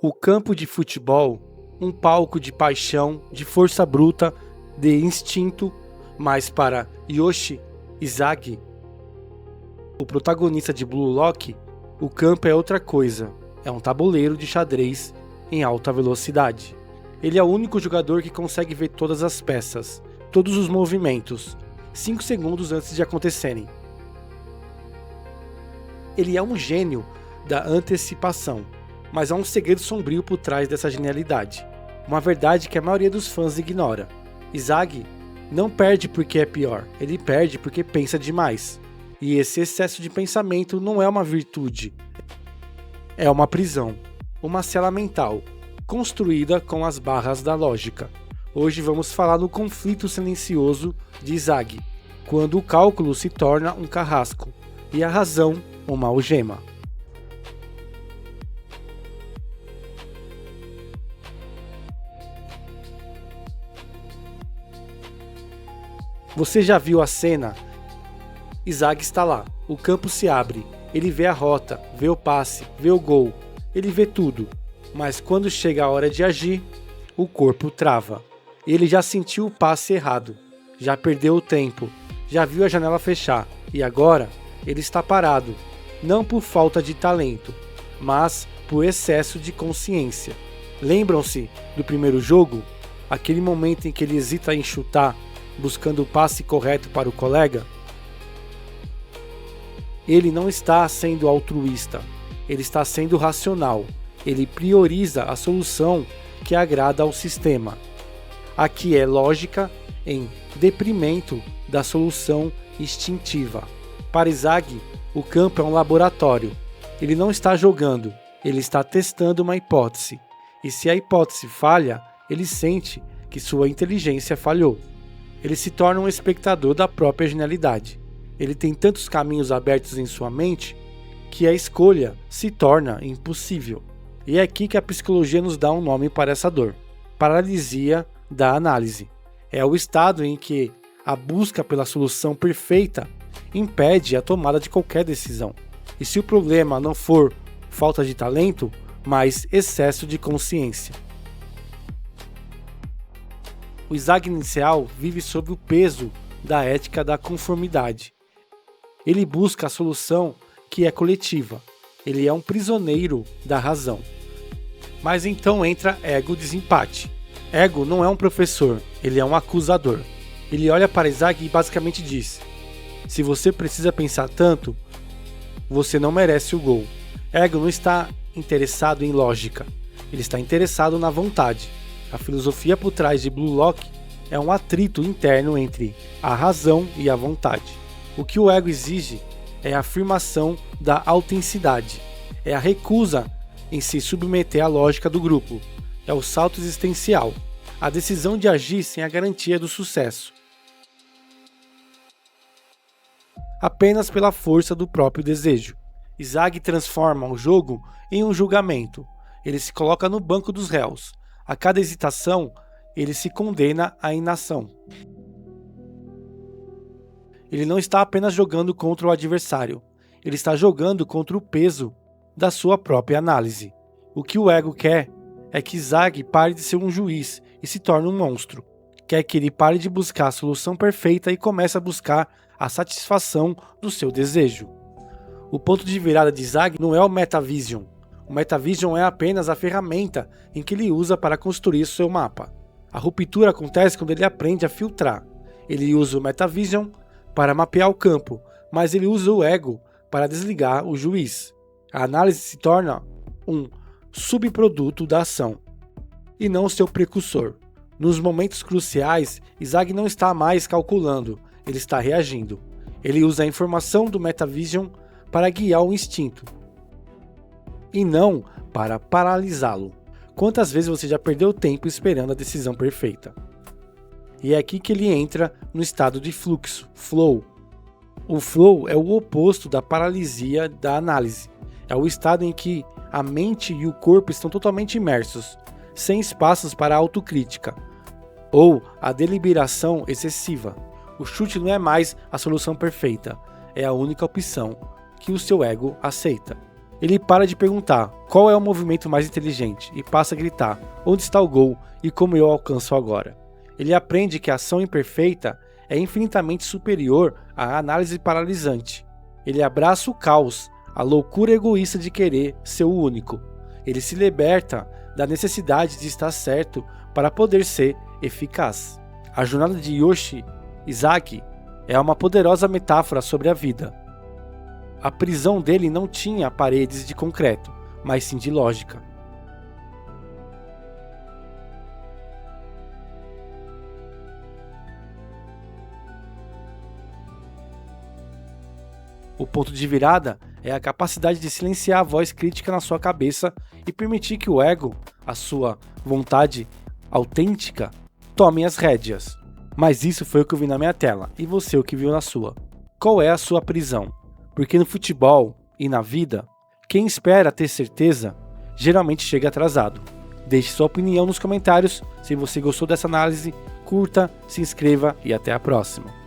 O campo de futebol, um palco de paixão, de força bruta, de instinto, mas para Yoshi Izagi, o protagonista de Blue Lock, o campo é outra coisa, é um tabuleiro de xadrez em alta velocidade. Ele é o único jogador que consegue ver todas as peças, todos os movimentos, 5 segundos antes de acontecerem. Ele é um gênio da antecipação, mas há um segredo sombrio por trás dessa genialidade. Uma verdade que a maioria dos fãs ignora. Izagi não perde porque é pior, ele perde porque pensa demais. E esse excesso de pensamento não é uma virtude, é uma prisão, uma cela mental, construída com as barras da lógica. Hoje vamos falar no conflito silencioso de Izagi, quando o cálculo se torna um carrasco e a razão uma algema. Você já viu a cena? Izagi está lá, o campo se abre, ele vê a rota, vê o passe, vê o gol, ele vê tudo, mas quando chega a hora de agir, o corpo trava. Ele já sentiu o passe errado, já perdeu o tempo, já viu a janela fechar e agora ele está parado, não por falta de talento, mas por excesso de consciência. Lembram-se do primeiro jogo? Aquele momento em que ele hesita em chutar, buscando o passe correto para o colega? Ele não está sendo altruísta, ele está sendo racional, ele prioriza a solução que agrada ao sistema. Aqui é lógica em detrimento da solução instintiva. Para Izagi, o campo é um laboratório. Ele não está jogando, ele está testando uma hipótese. E se a hipótese falha, ele sente que sua inteligência falhou. Ele se torna um espectador da própria genialidade. Ele tem tantos caminhos abertos em sua mente que a escolha se torna impossível. E é aqui que a psicologia nos dá um nome para essa dor: paralisia da análise. É o estado em que a busca pela solução perfeita impede a tomada de qualquer decisão. E se o problema não for falta de talento, mas excesso de consciência. O Izagi inicial vive sob o peso da ética da conformidade. Ele busca a solução que é coletiva. Ele é um prisioneiro da razão. Mas então entra ego desempate. Ego não é um professor, ele é um acusador. Ele olha para Izagi e basicamente diz: se você precisa pensar tanto, você não merece o gol. Ego não está interessado em lógica, ele está interessado na vontade. A filosofia por trás de Blue Lock é um atrito interno entre a razão e a vontade. O que o ego exige é a afirmação da autenticidade, é a recusa em se submeter à lógica do grupo, é o salto existencial, a decisão de agir sem a garantia do sucesso, apenas pela força do próprio desejo. Izagi transforma o jogo em um julgamento, ele se coloca no banco dos réus. A cada hesitação, ele se condena à inação. Ele não está apenas jogando contra o adversário, ele está jogando contra o peso da sua própria análise. O que o ego quer é que Izagi pare de ser um juiz e se torne um monstro. Quer que ele pare de buscar a solução perfeita e comece a buscar a satisfação do seu desejo. O ponto de virada de Izagi não é o Metavision. O Metavision é apenas a ferramenta em que ele usa para construir seu mapa. A ruptura acontece quando ele aprende a filtrar. Ele usa o Metavision para mapear o campo, mas ele usa o ego para desligar o juiz. A análise se torna um subproduto da ação, e não seu precursor. Nos momentos cruciais, Izagi não está mais calculando, ele está reagindo. Ele usa a informação do Metavision para guiar o instinto, e não para paralisá-lo. Quantas vezes você já perdeu tempo esperando a decisão perfeita? E é aqui que ele entra no estado de fluxo, flow. O flow é o oposto da paralisia da análise. É o estado em que a mente e o corpo estão totalmente imersos, sem espaços para a autocrítica ou a deliberação excessiva. O chute não é mais a solução perfeita, é a única opção que o seu ego aceita. Ele para de perguntar qual é o movimento mais inteligente e passa a gritar onde está o gol e como eu alcanço agora. Ele aprende que a ação imperfeita é infinitamente superior à análise paralisante. Ele abraça o caos, a loucura egoísta de querer ser o único. Ele se liberta da necessidade de estar certo para poder ser eficaz. A jornada de Yoshi Izagi é uma poderosa metáfora sobre a vida. A prisão dele não tinha paredes de concreto, mas sim de lógica. O ponto de virada é a capacidade de silenciar a voz crítica na sua cabeça e permitir que o ego, a sua vontade autêntica, tome as rédeas. Mas isso foi o que eu vi na minha tela, e você o que viu na sua. Qual é a sua prisão? Porque no futebol e na vida, quem espera ter certeza, geralmente chega atrasado. Deixe sua opinião nos comentários. Se você gostou dessa análise, curta, se inscreva e até a próxima.